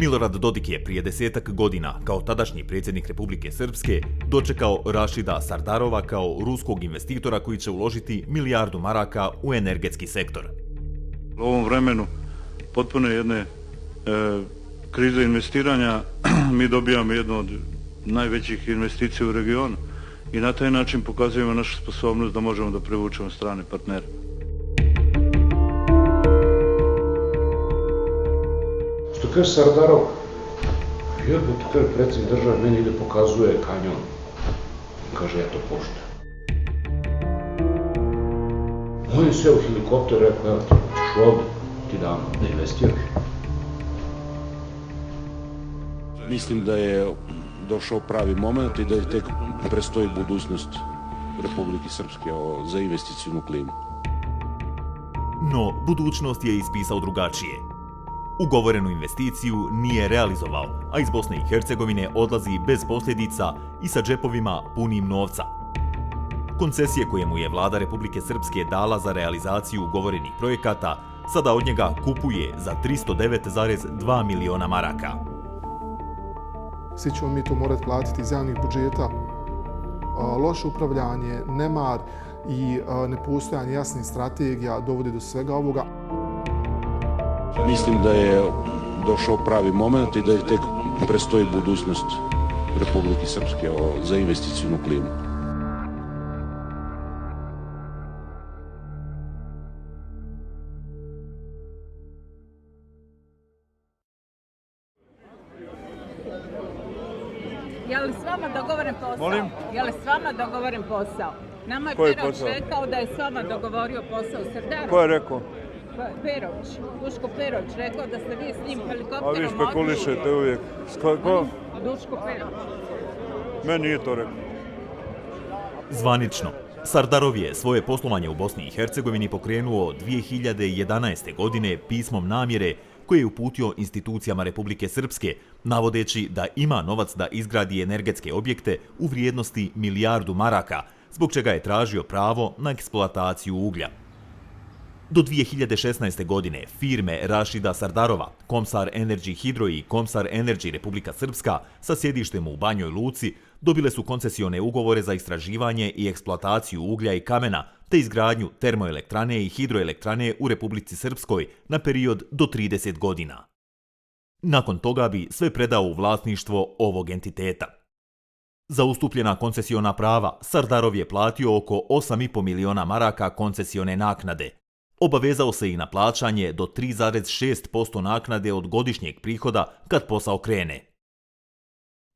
Milorad Dodik je prije 10-ak godina, kao tadašnji predsjednik Republike Srpske, dočekao Rašida Sardarova kao ruskog investitora koji će uložiti milijardu maraka u energetski sektor. U ovom vremenu potpuno jedne krize investiranja mi dobijamo jednu od najvećih investicija u regionu i na taj način pokazujemo našu sposobnost da možemo da privučemo strane partnere. Što kaže Sardarov, jebote, kaže predsjednik države, meni ide pokazuje kanjon. Kaže, ja to poštujem. On je seo u helikopter, rekao, evo, ćeš ovdje, ti dam da investiraš. Mislim da je došao pravi moment i da tek predstoji budućnost Republike Srpske za investicijnu klimu. No, budućnost je ispisao drugačije. Ugovorenu investiciju nije realizovao, a iz Bosne i Hercegovine odlazi bez posljedica i sa džepovima punim novca. Koncesije koje mu je vlada Republike Srpske dala za realizaciju ugovorenih projekata sada od njega kupuje za 309,2 miliona maraka. Svi ćemo mi to morati platiti iz javnih budžeta. Loše upravljanje, nemar i nepostojanje jasnih strategija dovodi do svega ovoga. Mislim da je došao pravi moment i da je tek predstoji budućnost Republike Srpske za investicijnu klimu. Je li s vama dogovoren posao? Molim? Je li s vama dogovoren posao? Nama je Perović rekao da je s vama dogovorio posao Sardarov. Ko je rekao? Perović, Duško Perović, rekao da ste vi s njim helikopterom A vi spekulišete uvijek. Ko? Duško Perović. Meni nije to rekao. Zvanično, Sardarov je svoje poslovanje u Bosni i Hercegovini pokrenuo 2011. godine pismom namjere koje je uputio institucijama Republike Srpske, navodeći da ima novac da izgradi energetske objekte u vrijednosti milijardu maraka, zbog čega je tražio pravo na eksploataciju uglja. Do 2016. godine firme Rašida Sardarova, Komsar Energy Hidro i Komsar Energy Republika Srpska sa sjedištem u Banjoj Luci dobile su koncesione ugovore za istraživanje i eksploataciju uglja i kamena te izgradnju termoelektrane i hidroelektrane u Republici Srpskoj na period do 30 godina. Nakon toga bi sve predao u vlasništvo ovog entiteta. Za ustupljena koncesiona prava Sardarov je platio oko 8,5 miliona maraka koncesione naknade. Obavezao se i na plaćanje do 3,6% naknade od godišnjeg prihoda kad posao krene.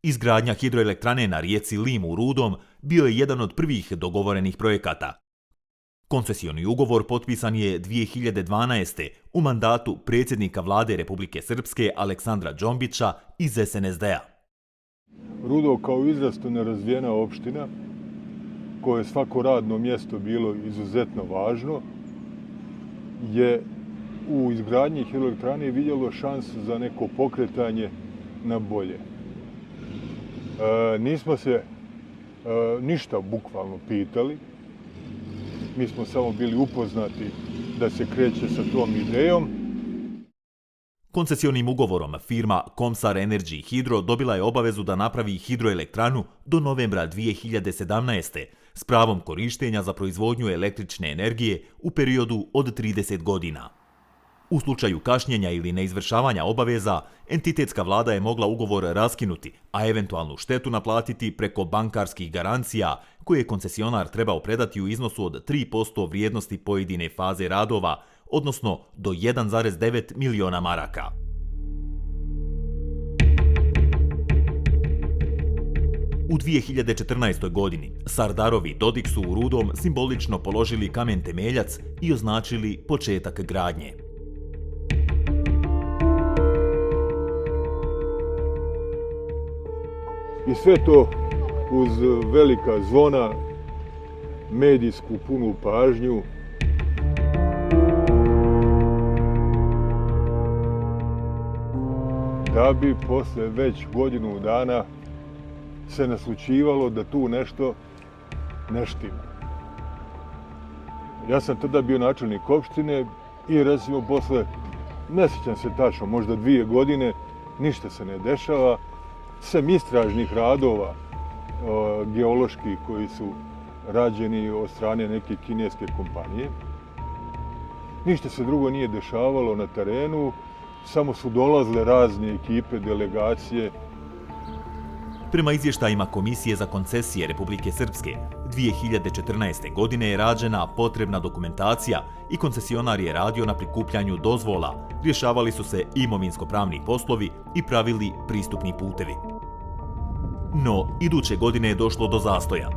Izgradnja hidroelektrane na rijeci Lim u Rudom bio je jedan od prvih dogovorenih projekata. Koncesioni ugovor potpisan je 2012. u mandatu predsjednika vlade Republike Srpske Aleksandra Džombića iz SNSD-a. Rudo kao izrazito nerazvijena opština, koje je svako radno mjesto bilo izuzetno važno, je u izgradnji hidroelektrane vidjelo šansu za neko pokretanje na bolje. Nismo se ništa bukvalno pitali, mi smo samo bili upoznati da se kreće sa tom idejom. Koncesionim ugovorom firma Komsar Energy Hidro dobila je obavezu da napravi hidroelektranu do novembra 2017. s pravom korištenja za proizvodnju električne energije u periodu od 30 godina. U slučaju kašnjenja ili neizvršavanja obaveza, entitetska vlada je mogla ugovor raskinuti, a eventualnu štetu naplatiti preko bankarskih garancija koje je koncesionar trebao predati u iznosu od 3% vrijednosti pojedine faze radova, odnosno do 1,9 miliona maraka. U 2014. godini Sardarov i Dodik su u Rudom simbolično položili kamen temeljac i označili početak gradnje. I sve to uz velika zvona, medijsku punu pažnju. Da bi posle već godinu dana se naslućivalo da tu nešto ne štima. Ja sam tada bio načelnik opštine i recimo posle, ne sjećam se tačno, možda 2 godine, ništa se ne dešava, sem istražnih radova geoloških koji su rađeni od strane neke kineske kompanije. Ništa se drugo nije dešavalo na terenu, samo su dolazile razne ekipe, delegacije. Prema izvještajima Komisije za koncesije Republike Srpske, 2014. godine je rađena potrebna dokumentacija i koncesionar je radio na prikupljanju dozvola, rješavali su se imovinsko-pravni poslovi i pravili pristupni putevi. No, iduće godine je došlo do zastoja.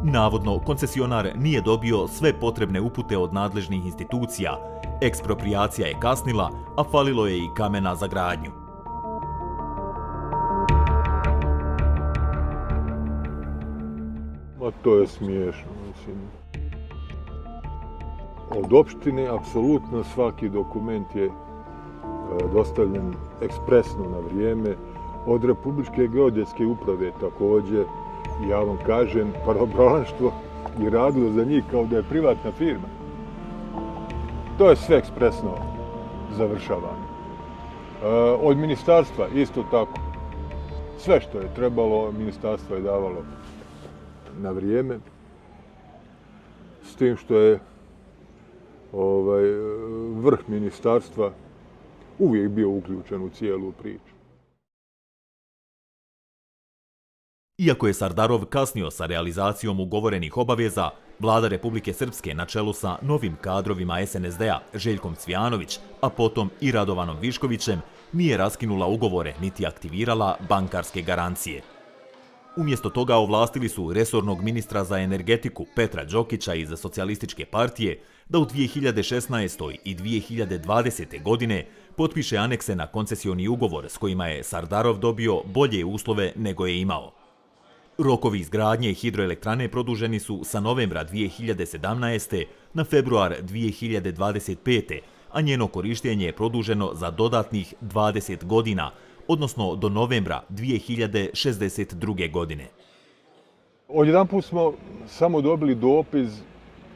Navodno, koncesionar nije dobio sve potrebne upute od nadležnih institucija, eksproprijacija je kasnila, a falilo je i kamena za gradnju. Ma to je smiješno, mislim. Od opštine apsolutno svaki dokument je dostavljen ekspresno na vrijeme. Od Republičke geodetske uprave također, ja vam kažem, pravobraništvo je radilo za njih kao da je privatna firma. To je sve ekspresno završavano. Od ministarstva isto tako. Sve što je trebalo, ministarstvo je davalo na vrijeme. S tim što je vrh ministarstva uvijek bio uključen u cijelu priču. Iako je Sardarov kasnio sa realizacijom ugovorenih obaveza, vlada Republike Srpske na čelu sa novim kadrovima SNSD-a Željkom Cvijanović, a potom i Radovanom Viškovićem, nije raskinula ugovore niti aktivirala bankarske garancije. Umjesto toga ovlastili su resornog ministra za energetiku Petra Đokića iz Socijalističke partije da u 2016. i 2020. godine potpiše anekse na koncesioni ugovor s kojima je Sardarov dobio bolje uslove nego je imao. Rokovi izgradnje hidroelektrane produženi su sa novembra 2017. na februar 2025. a njeno korištenje je produženo za dodatnih 20 godina, odnosno do novembra 2062. godine. Odjedanput smo samo dobili dopis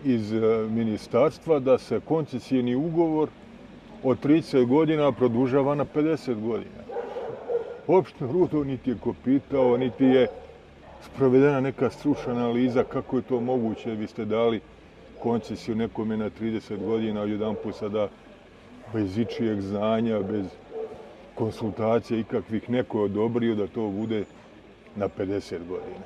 iz ministarstva da se koncesijni ugovor od 30 godina produžava na 50 godina. Uopšte Rudo niti je ko pitao, niti je sprovedena neka stručna analiza kako je to moguće. Vi ste dali koncesiju nekome na 30 godina, odjedanput sada bez ičijeg znanja, bez konsultacija ikakvih neko je odobrio da to bude na 50 godina.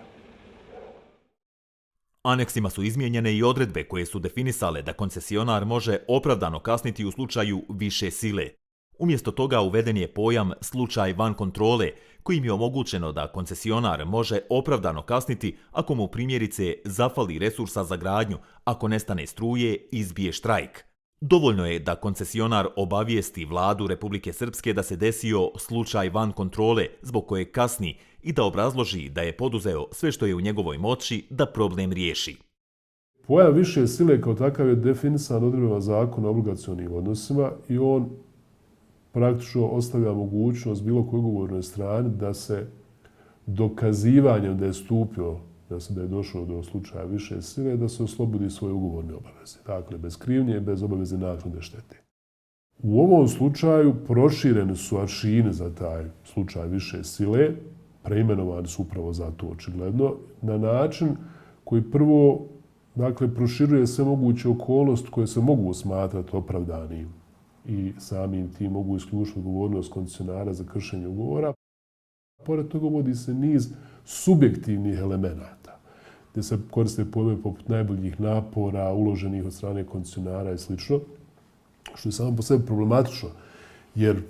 Aneksima su izmijenjene i odredbe koje su definisale da koncesionar može opravdano kasniti u slučaju više sile. Umjesto toga uveden je pojam slučaj van kontrole, kojim je omogućeno da koncesionar može opravdano kasniti ako mu primjerice zafali resursa za gradnju, ako nestane struje, izbije štrajk. Dovoljno je da koncesionar obavijesti vladu Republike Srpske da se desio slučaj van kontrole zbog koje kasni i da obrazloži da je poduzeo sve što je u njegovoj moći da problem riješi. Pojam više sile kao takav je definisan odredbama Zakona o obligacionim odnosima i on praktično ostavlja mogućnost bilo kojoj ugovornoj strani da se dokazivanjem da je stupio, da je došlo do slučaja više sile, da se oslobodi svoje ugovorne obaveze. Dakle, bez krivnje i bez obaveze naknade štete. U ovom slučaju proširene su aršine za taj slučaj više sile, preimenovani su upravo za to očigledno, na način koji prvo proširuje sve moguće okolnosti koje se mogu smatrati opravdanim i samim tim mogu isključiti odgovornost koncesionara za kršenje ugovora. Pored toga uvodi se niz subjektivnih elemenata, gdje se koriste pojmovi poput najboljih napora, uloženih od strane koncesionara i sl. Što je samo po sebi problematično, jer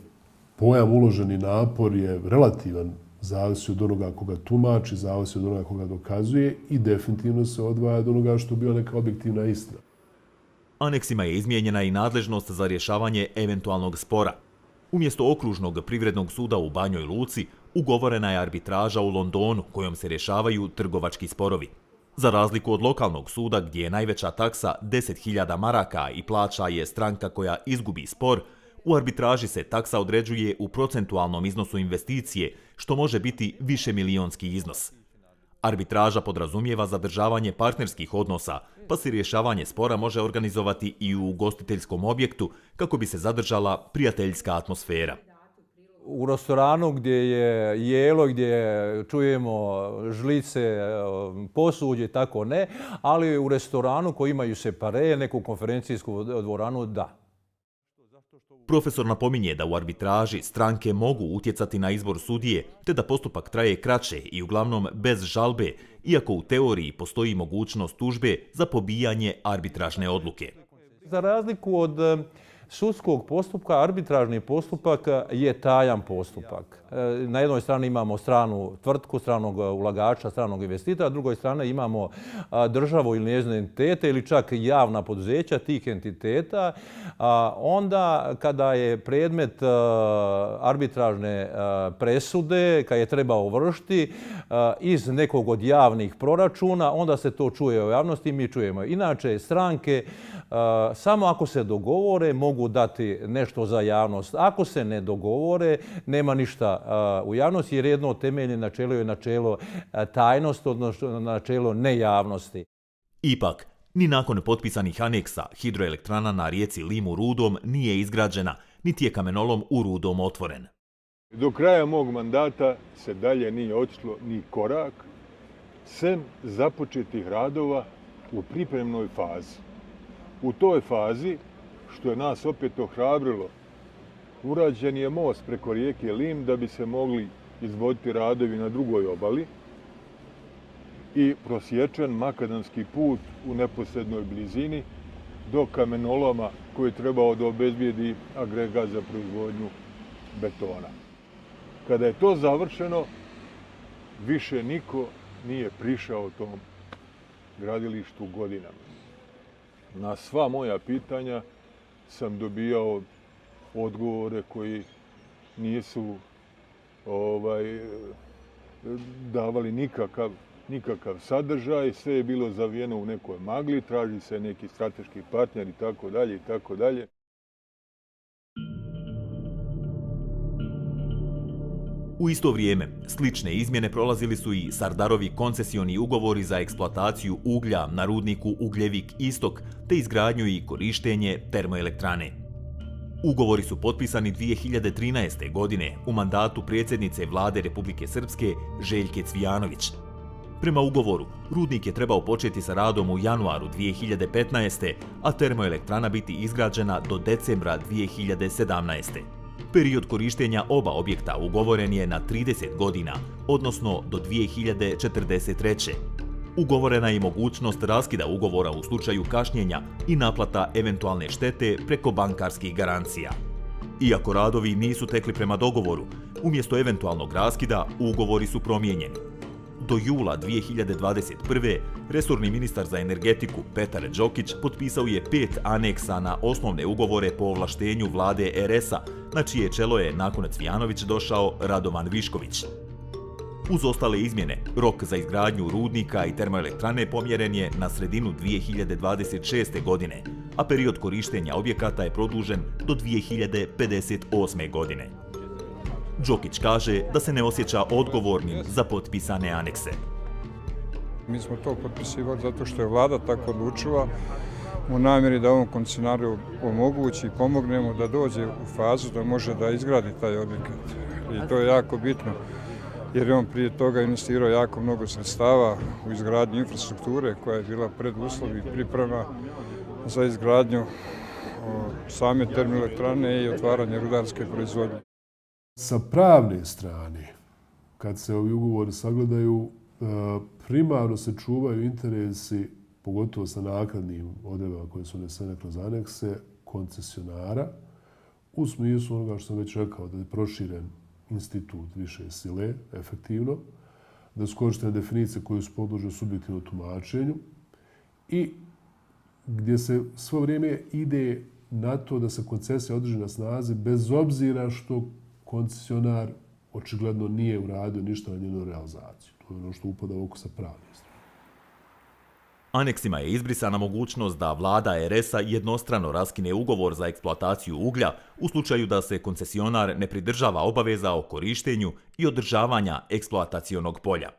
pojam uloženi napor je relativan, zavisi od onoga koga tumači, zavisi od onoga koga dokazuje i definitivno se odvaja od onoga što je bila neka objektivna istina. Aneksima je izmijenjena i nadležnost za rješavanje eventualnog spora. Umjesto okružnog privrednog suda u Banjoj Luci, ugovorena je arbitraža u Londonu kojom se rješavaju trgovački sporovi. Za razliku od lokalnog suda gdje je najveća taksa 10.000 maraka i plaća je stranka koja izgubi spor, u arbitraži se taksa određuje u procentualnom iznosu investicije, što može biti višemilijonski iznos. Arbitraža podrazumijeva zadržavanje partnerskih odnosa, pa se rješavanje spora može organizovati i u ugostiteljskom objektu kako bi se zadržala prijateljska atmosfera. U restoranu gdje je jelo, gdje čujemo žlice, posuđe, tako ne, ali u restoranu koji imaju separe, neku konferencijsku dvoranu, da. Profesor napominje da u arbitraži stranke mogu utjecati na izbor sudije, te da postupak traje kraće i uglavnom bez žalbe, iako u teoriji postoji mogućnost tužbe za pobijanje arbitražne odluke. Za razliku od sudskog postupka, arbitražni postupak je tajan postupak. Na jednoj strani imamo stranu tvrtku, stranog ulagača, stranog investitora, a drugoj strani imamo državu ili njezine entitete ili čak javna poduzeća tih entiteta. Onda kada je predmet arbitražne presude, kada je treba uvršiti iz nekog od javnih proračuna, onda se to čuje u javnosti i mi čujemo. Inače, stranke samo ako se dogovore mogu dati nešto za javnost. Ako se ne dogovore, nema ništa u javnosti jer jedno od temeljnih načelo je načelo tajnosti, odnosno načelo nejavnosti. Ipak, ni nakon potpisanih aneksa hidroelektrana na rijeci Limu Rudom nije izgrađena, niti je kamenolom u Rudom otvoren. Do kraja mog mandata se dalje nije otišlo ni korak, sem započetih radova u pripremnoj fazi. U toj fazi, što je nas opet ohrabrilo, urađen je most preko rijeke Lim da bi se mogli izvoditi radovi na drugoj obali i prosječen makadamski put u neposrednoj blizini do kamenoloma koji je trebao da obezbijedi agregat za proizvodnju betona. Kada je to završeno, više niko nije prišao tom gradilištu godinama. Na sva moja pitanja sam dobijao odgovore koji nisu davali nikakav sadržaj, sve je bilo zavijeno u nekoj magli, traži se neki strateški partner i tako dalje i tako dalje. U isto vrijeme, slične izmjene prolazili su i Sardarovi koncesioni ugovori za eksploataciju uglja na rudniku Ugljevik Istok te izgradnju i korištenje termoelektrane. Ugovori su potpisani 2013. godine u mandatu predsjednice vlade Republike Srpske Željke Cvijanović. Prema ugovoru, rudnik je trebao početi sa radom u januaru 2015. a termoelektrana biti izgrađena do decembra 2017. Period korištenja oba objekta ugovoren je na 30 godina, odnosno do 2043. Ugovorena je mogućnost raskida ugovora u slučaju kašnjenja i naplata eventualne štete preko bankarskih garancija. Iako radovi nisu tekli prema dogovoru, umjesto eventualnog raskida, ugovori su promijenjeni. Do jula 2021. resorni ministar za energetiku Petar Đokić potpisao je 5 aneksa na osnovne ugovore po ovlaštenju vlade RS-a, na čije čelo je nakon Cvijanović došao Radovan Višković. Uz ostale izmjene, rok za izgradnju rudnika i termoelektrane pomjeren je na sredinu 2026. godine, a period korištenja objekata je produžen do 2058. godine. Đokić kaže da se ne osjeća odgovornim za potpisane anekse. Mi smo to potpisivali zato što je vlada tako odlučila u namjeri da ovom koncesionaru omogući i pomognemo da dođe u fazu da može da izgradi taj objekat. I to je jako bitno jer je on prije toga investirao jako mnogo sredstava u izgradnju infrastrukture koja je bila preduslov i priprema za izgradnju same termoelektrane i otvaranje rudarske proizvodnje. Sa pravne strane, kad se ovi ugovori sagledaju, primarno se čuvaju interesi, pogotovo sa naknadnim odredbama koje su unesene kroz anekse, koncesionara, u smislu onoga što sam već rekao, da je proširen institut više sile, efektivno, da su korištene definicije koje su podložene subjektivnom tumačenju i gdje se svo vrijeme ide na to da se koncesija održi na snazi bez obzira što koncesionar očigledno nije uradio ništa na njenu realizaciju. To je ono što upada u oko sa pravne strane. Aneksima je izbrisana mogućnost da vlada RS-a jednostrano raskine ugovor za eksploataciju uglja u slučaju da se koncesionar ne pridržava obaveza o korištenju i održavanja eksploatacionog polja.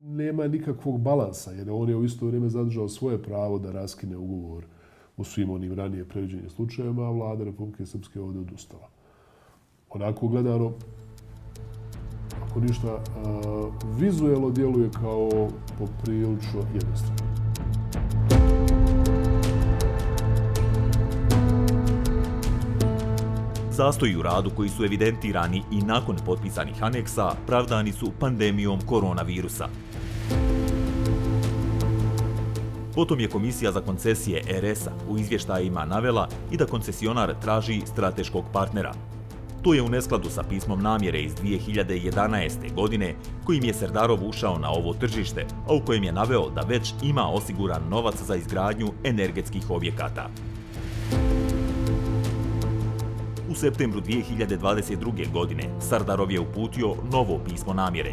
Nema nikakvog balansa, jer on je u isto vrijeme zadržao svoje pravo da raskine ugovor u svim onim ranije predviđenim slučajevima, a vlada Republike Srpske ovdje odustala. onako gledano, ako ništa, vizuelno djeluje kao poprilično jednostavno. Zastoji u radu koji su evidentirani i nakon potpisanih aneksa pravdani su pandemijom koronavirusa. Potom je Komisija za koncesije RS-a u izvještajima navela i da koncesionar traži strateškog partnera. To je u neskladu sa pismom namjere iz 2011. godine kojim je Serdarov ušao na ovo tržište, a u kojem je naveo da već ima osiguran novac za izgradnju energetskih objekata. U septembru 2022. godine Sardarov je uputio novo pismo namjere.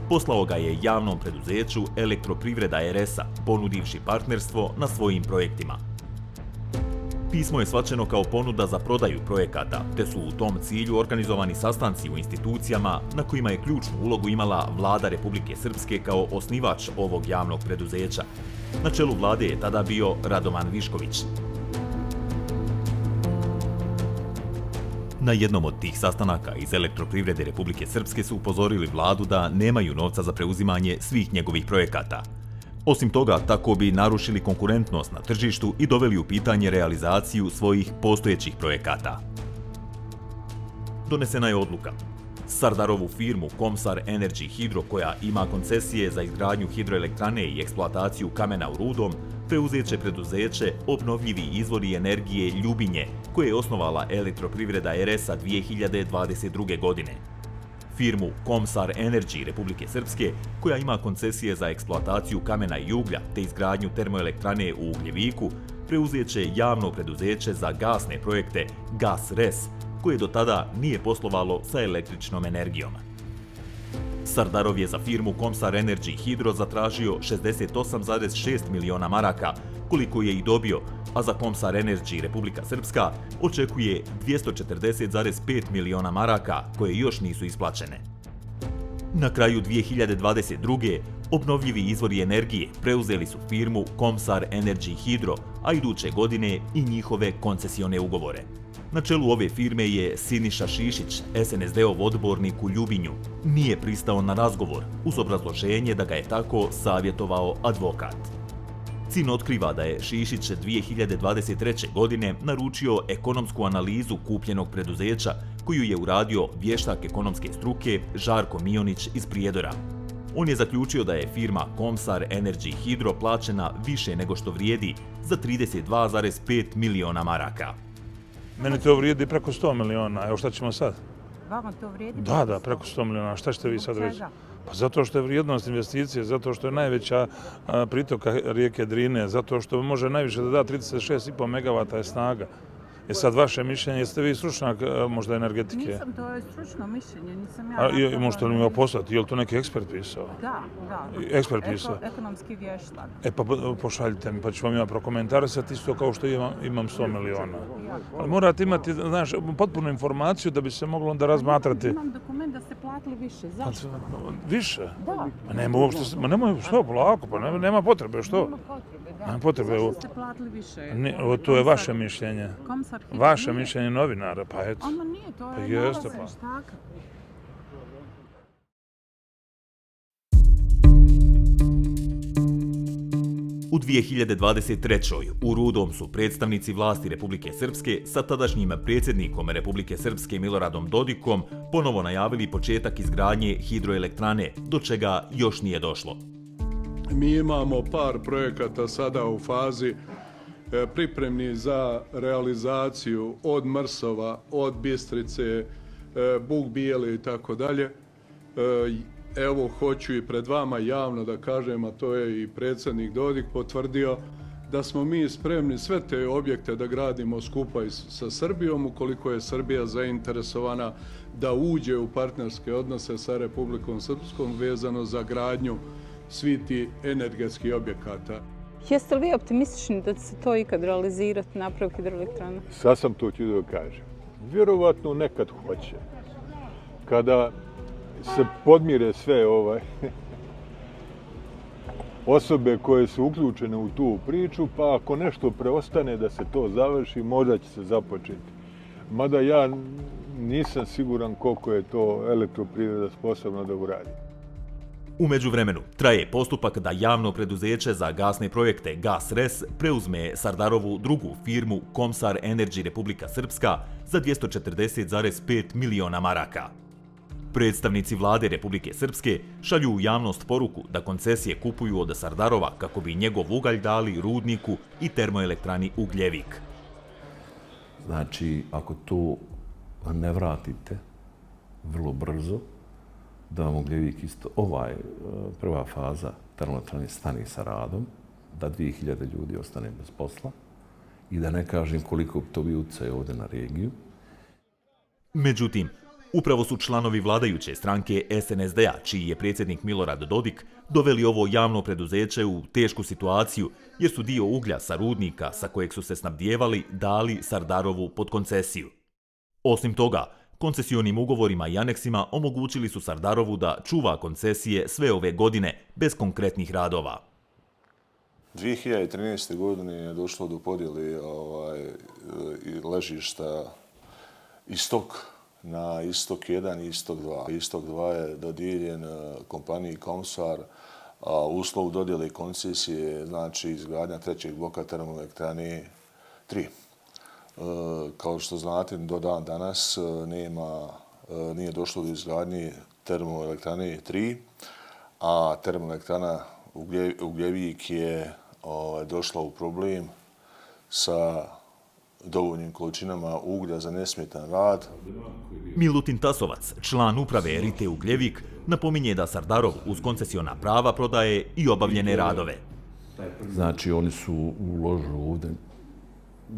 Poslao ga je javnom preduzeću Elektroprivreda RS-a, ponudivši partnerstvo na svojim projektima. Pismo je shvaćeno kao ponuda za prodaju projekata, te su u tom cilju organizovani sastanci u institucijama na kojima je ključnu ulogu imala Vlada Republike Srpske kao osnivač ovog javnog preduzeća. Na čelu vlade je tada bio Radovan Višković. Na jednom od tih sastanaka iz Elektroprivrede Republike Srpske su upozorili vladu da nemaju novca za preuzimanje svih njegovih projekata. Osim toga, tako bi narušili konkurentnost na tržištu i doveli u pitanje realizaciju svojih postojećih projekata. Donesena je odluka. Sardarovu firmu Komsar Energy Hydro, koja ima koncesije za izgradnju hidroelektrane i eksploataciju kamena u rudom, preuzet će preduzeće Obnovljivi izvori energije Ljubinje, koje je osnovala Elektroprivreda RS-a 2022. godine. Firmu Komsar Energy Republike Srpske, koja ima koncesije za eksploataciju kamena i uglja te izgradnju termoelektrane u Ugljeviku, preuzet će javno preduzeće za gasne projekte GasRes, koje do tada nije poslovalo sa električnom energijom. Sardarov je za firmu Komsar Energy Hydro zatražio 68,6 miliona maraka, koliko je i dobio, a za Komsar Energy Republika Srpska očekuje 240,5 miliona maraka, koje još nisu isplaćene. Na kraju 2022. Obnovljivi izvori energije preuzeli su firmu Komsar Energy Hydro, a iduće godine i njihove koncesione ugovore. Na čelu ove firme je Siniša Šišić, SNSD-ov odbornik u Ljubinju. Nije pristao na razgovor, uz obrazloženje da ga je tako savjetovao advokat. CIN otkriva da je Šišić 2023. godine naručio ekonomsku analizu kupljenog preduzeća, koju je uradio vještak ekonomske struke Žarko Mionić iz Prijedora. On je zaključio da je firma Komsar Energy Hydro plaćena više nego što vrijedi, za 32,5 miliona maraka. Meni to vrijedi preko 100 miliona, evo šta ćemo sad? Vama to vrijedi? Da, preko 100 miliona, šta ćete vi sad reći? Pa zato što je vrijednost investicije, zato što je najveća pritoka rijeke Drine, zato što može najviše da da 36,5 megavata je snaga. Sad vaše mišljenje, jeste vi stručnjak možda energetike? Nisam, to je stručno mišljenje, nisam ja... Možete li mi ga poslati, je li to neki ekspert pisao? Da. Ekspert pisao? Ekonomski vještak. Pa pošaljite mi, pa ću vam ja prokomentarisati isto kao što imam 100 miliona. Ali morate imati, znaš, potpunu informaciju da bi se moglo onda razmatrati. Imam dokument da ste platili više, zašto? Više? Da. Nema uopšte, nemoj, što, polako, pa nema potrebe, što? Nema potrebe, da. Zašto ste platili više? To je vaše mišljenje. Vaše mišljenje novinara, pa eto. Ama nije, to je nalaz vještaka. U 2023. u Rudom su predstavnici vlasti Republike Srpske sa tadašnjim predsjednikom Republike Srpske Miloradom Dodikom ponovo najavili početak izgradnje hidroelektrane, do čega još nije došlo. Mi imamo par projekata sada u fazi pripremni za realizaciju od Mrsova, od Bistrice, Buk Bijele i tako dalje. Evo, hoću i pred vama javno da kažem, a to je i predsjednik Dodik potvrdio, da smo mi spremni sve te objekte da gradimo skupa sa Srbijom, ukoliko je Srbija zainteresovana da uđe u partnerske odnose sa Republikom Srpskom vezano za gradnju svih tih energetskih objekata. Jeste li vi optimistični da će se to ikad realizirati, napraviti hidroelektrana? Sad sam to ću da kažem. Vjerovatno nekad hoće. Kada se podmire sve osobe koje su uključene u tu priču, pa ako nešto preostane da se to završi, možda će se započeti. Mada ja nisam siguran koliko je to elektroprivreda sposobna da uradi. U međuvremenu traje postupak da javno preduzeće za gasne projekte GasRes preuzme Sardarovu drugu firmu Komsar Energy Republika Srpska za 240,5 miliona maraka. Predstavnici vlade Republike Srpske šalju u javnost poruku da koncesije kupuju od Sardarova kako bi njegov ugalj dali rudniku i termoelektrani Ugljevik. Znači, ako to ne vratite vrlo brzo, da vam Ugljevik isto, prva faza termoelektrane stane sa radom, da 2000 ljudi ostane bez posla i da ne kažem koliko bi to bio utjecaj ovdje na regiju. Međutim, upravo su članovi vladajuće stranke SNSD-a, čiji je predsjednik Milorad Dodik, doveli ovo javno preduzeće u tešku situaciju jer su dio uglja sa rudnika sa kojeg su se snabdijevali dali Sardarovu pod koncesiju. Osim toga, koncesionim ugovorima i aneksima omogućili su Sardarovu da čuva koncesije sve ove godine bez konkretnih radova. 2013. godine je došlo do podjele ležišta Istok na Istok 1 i Istok 2. Istok 2 je dodijeljen kompaniji Komsar, a uslov dodjele koncesije znači izgradnja trećeg bloka termoelektrane 3. Kao što znate, do dan danas nije došlo do izgradnje termoelektrane 3, a termoelektrana Ugljevik je došla u problem sa dovoljnim količinama uglja za nesmetan rad. Milutin Tasovac, član uprave Rite Ugljevik, napominje da Sardarov uz koncesiona prava prodaje i obavljene radove. Znači, oni su uložili ovdje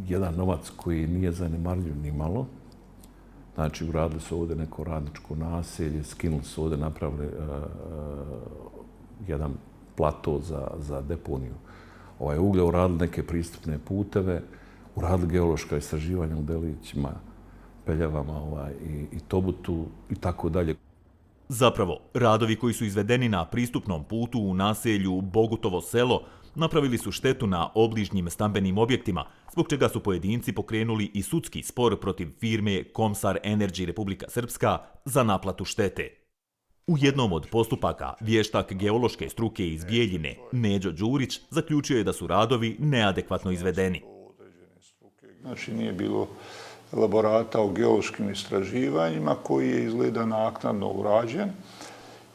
jedan novac koji nije zanemarljiv ni malo. Znači, uradili su ovdje neko radničko naselje, skinuli su ovdje, napravili jedan plato za deponiju uglja, uradili neke pristupne puteve, uradili geološka istraživanja u Delićima, Peljavama i Tobutu i tako dalje. Zapravo, radovi koji su izvedeni na pristupnom putu u naselju Bogutovo selo napravili su štetu na obližnjim stambenim objektima, zbog čega su pojedinci pokrenuli i sudski spor protiv firme Komsar Energy Republika Srpska za naplatu štete. U jednom od postupaka vještak geološke struke iz Bijeljine, Neđo Đurić, zaključio je da su radovi neadekvatno izvedeni. Znači, nije bilo elaborata o geološkim istraživanjima koji je izgleda naknadno urađen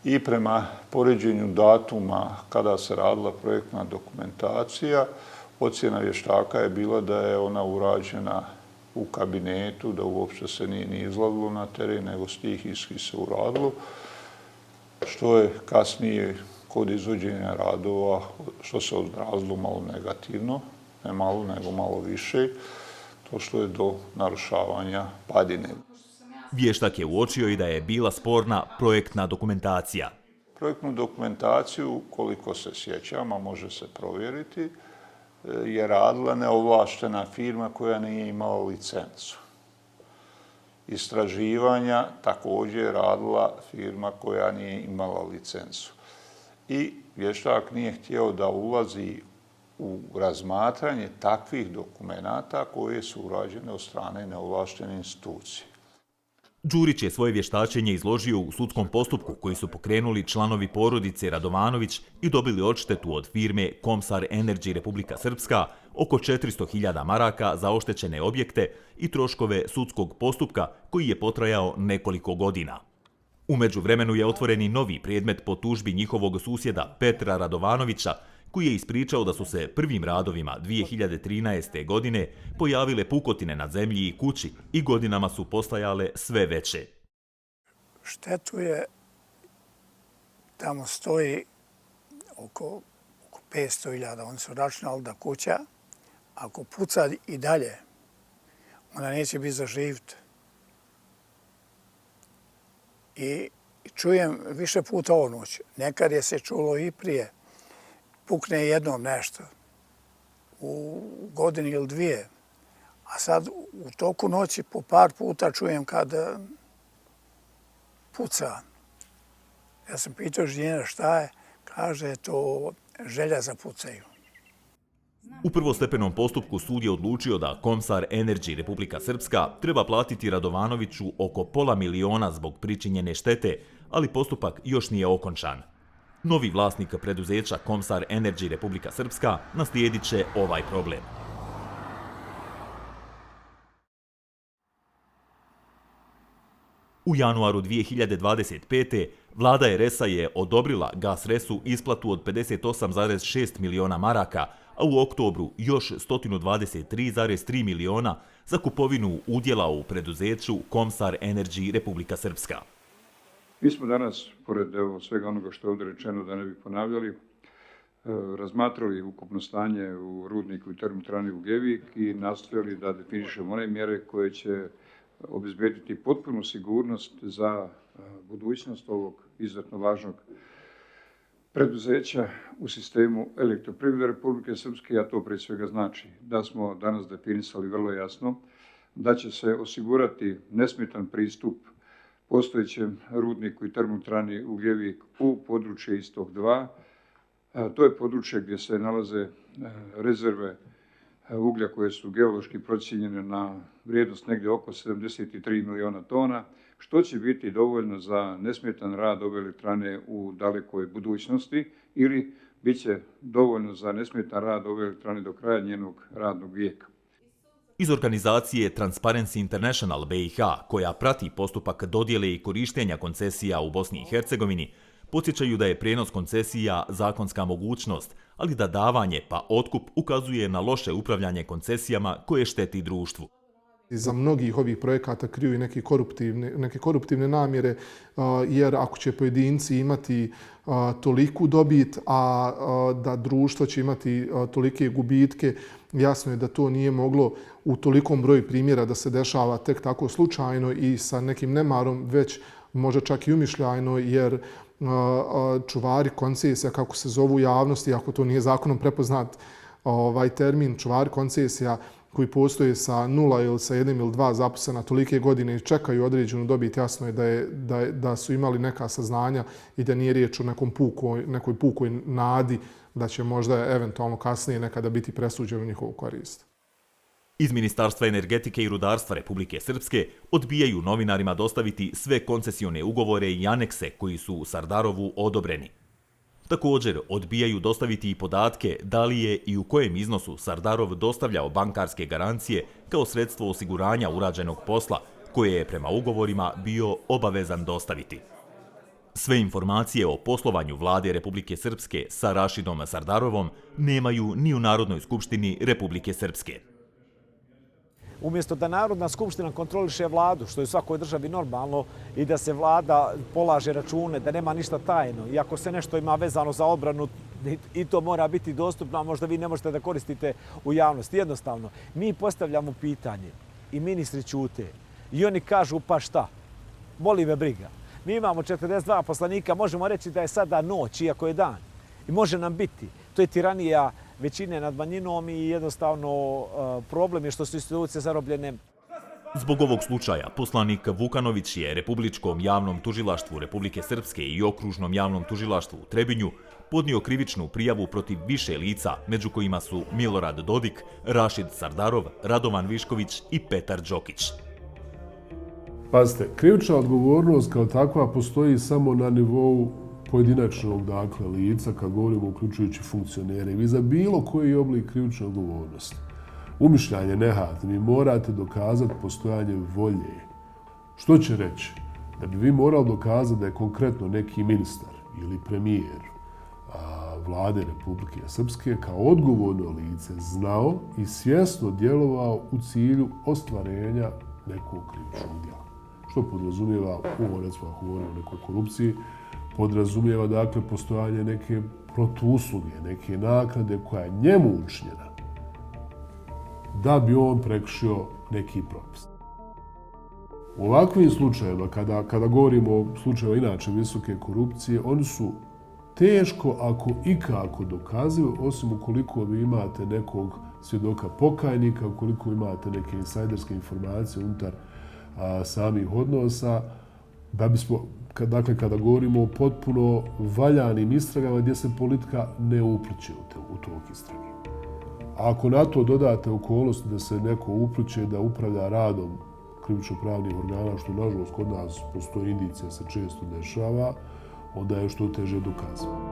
i prema poređenju datuma kada se radila projektna dokumentacija, ocjena vještaka je bila da je ona urađena u kabinetu, da uopće se nije ni izlazilo na teren, nego stihijski se uradilo, što je kasnije kod izvođenja radova, što se odrazilo malo negativno, ne malo, nego malo više, to što je do narušavanja padine. Vještak je uočio i da je bila sporna projektna dokumentacija. Projektnu dokumentaciju, koliko se sjećam, a može se provjeriti, je radila neovlaštena firma koja nije imala licencu. Istraživanja također je radila firma koja nije imala licencu. I vještak nije htio da ulazi u razmatranje takvih dokumenata koje su urađene od strane neovlaštene institucije. Đurić je svoje vještačenje izložio u sudskom postupku koji su pokrenuli članovi porodice Radovanović i dobili odštetu od firme Komsar Energy Republika Srpska oko 400.000 maraka za oštećene objekte i troškove sudskog postupka koji je potrajao nekoliko godina. U međuvremenu je otvoren i novi predmet po tužbi njihovog susjeda Petra Radovanovića, koji je ispričao da su se prvim radovima 2013. godine pojavile pukotine na zemlji i kući i godinama su postajale sve veće. Štetu je, tamo stoji oko 500.000, oni su računali da kuća, ako puca i dalje, ona neće biti za živt. I čujem više puta ovu noć, nekad je se čulo i prije, pukne jednom nešto u godini ili dvije. A sad u toku noći po par puta čujem kad puca. Ja sam pitao ženina šta je, kaže to želja za pucaju. U prvostepenom postupku sud je odlučio da Komsar Energy Republika Srpska treba platiti Radovanoviću oko $500.000 zbog pričinjene štete, ali postupak još nije okončan. Novi vlasnik preduzeća Komsar Energy Republika Srpska naslijedit će ovaj problem. U januaru 2025. vlada RS-a je odobrila GasRes-u isplatu od 58,6 miliona maraka, a u oktobru još 123,3 miliona za kupovinu udjela u preduzeću Komsar Energy Republika Srpska. Mi smo danas, pored svega onoga što je ovdje rečeno, da ne bi ponavljali, razmatrali ukupno stanje u rudniku i termoelektrani Ugljevik i nastojali da definišemo one mjere koje će obezbediti potpunu sigurnost za budućnost ovog izuzetno važnog preduzeća u sistemu elektroprivrede Republike Srpske, a to prije svega znači da smo danas definisali vrlo jasno da će se osigurati nesmetan pristup postojećem rudniku i termoelektrani Ugljevik u područje Istok 2. To je područje gdje se nalaze rezerve uglja koje su geološki procijenjene na vrijednost negdje oko 73 miliona tona, što će biti dovoljno za nesmetan rad ove elektrane u dalekoj budućnosti ili bit će dovoljno za nesmetan rad ove elektrane do kraja njenog radnog vijeka. Iz organizacije Transparency International BiH, koja prati postupak dodjele i korištenja koncesija u Bosni i Hercegovini, podsjećaju da je prijenos koncesija zakonska mogućnost, ali da davanje pa otkup ukazuje na loše upravljanje koncesijama koje šteti društvu. Za mnogih ovih projekata kriju i neke koruptivne namjere, jer ako će pojedinci imati toliku dobit, a da društvo će imati tolike gubitke, jasno je da to nije moglo u tolikom broju primjera da se dešava tek tako slučajno i sa nekim nemarom, već možda čak i umišljajno, jer čuvari koncesija, kako se zovu u javnosti, ako to nije zakonom prepoznat termin, čuvari koncesija koji postoje sa 0 ili sa 1 ili 2 zaposlena tolike godine i čekaju određenu dobit, jasno je da su imali neka saznanja i da nije riječ o nekoj pukoj nadi da će možda eventualno kasnije nekada biti presuđeno njihovu korist. Iz Ministarstva energetike i rudarstva Republike Srpske odbijaju novinarima dostaviti sve koncesione ugovore i anekse koji su u Sardarovu odobreni. Također odbijaju dostaviti i podatke da li je i u kojem iznosu Sardarov dostavljao bankarske garancije kao sredstvo osiguranja urađenog posla, koje je prema ugovorima bio obavezan dostaviti. Sve informacije o poslovanju vlade Republike Srpske sa Rašidom Sardarovom nemaju ni u Narodnoj skupštini Republike Srpske. Umjesto da Narodna skupština kontroliše vladu, što je u svakoj državi normalno, i da se vlada polaže račune, da nema ništa tajno. I ako se nešto ima vezano za odbranu, i to mora biti dostupno, a možda vi ne možete da koristite u javnosti. Jednostavno, mi postavljamo pitanje i ministri ćute. I oni kažu, pa šta? Boli me briga. Mi imamo 42 poslanika, možemo reći da je sada noć, iako je dan. I može nam biti. To je tiranija većine nad manjinom i jednostavno problem je što su institucije zarobljene. Zbog ovog slučaja, poslanik Vukanović je Republičkom javnom tužilaštvu Republike Srpske i Okružnom javnom tužilaštvu u Trebinju podnio krivičnu prijavu protiv više lica, među kojima su Milorad Dodik, Rašid Sardarov, Radovan Višković i Petar Đokić. Pazite, krivična odgovornost kao takva postoji samo na nivou pojedinačnog lica, kad govorimo uključujući funkcionere. Vi za bilo koji oblik krivične odgovornosti, umišljanje nehatni, vi morate dokazati postojanje volje. Što će reći? Da bi vi morali dokazati da je konkretno neki ministar ili premijer vlade Republike Srpske kao odgovorno lice znao i svjesno djelovao u cilju ostvarenja nekog krivičnog djela. Što podrazumijeva, recimo ako govorimo o nekoj korupciji, podrazumijeva dakle postojanje neke protuusluge, neke naknade koja je njemu učinjena da bi on prekršio neki propis. U ovakvim slučajevima, kada govorimo o slučaju inače visoke korupcije, oni su teško, ako ikako dokazivi, osim ukoliko vi imate nekog svjedoka pokajnika, ukoliko imate neke insajderske informacije unutar samih odnosa, da bismo, kada govorimo o potpuno valjanim istragama gdje se politika ne upliče u tog istrage. Ako na to dodate okolnosti da se neko upliće da upravlja radom krivično-pravnih organa, što nažalost kod nas postoji indicija se često dešava, onda je što teže dokazano.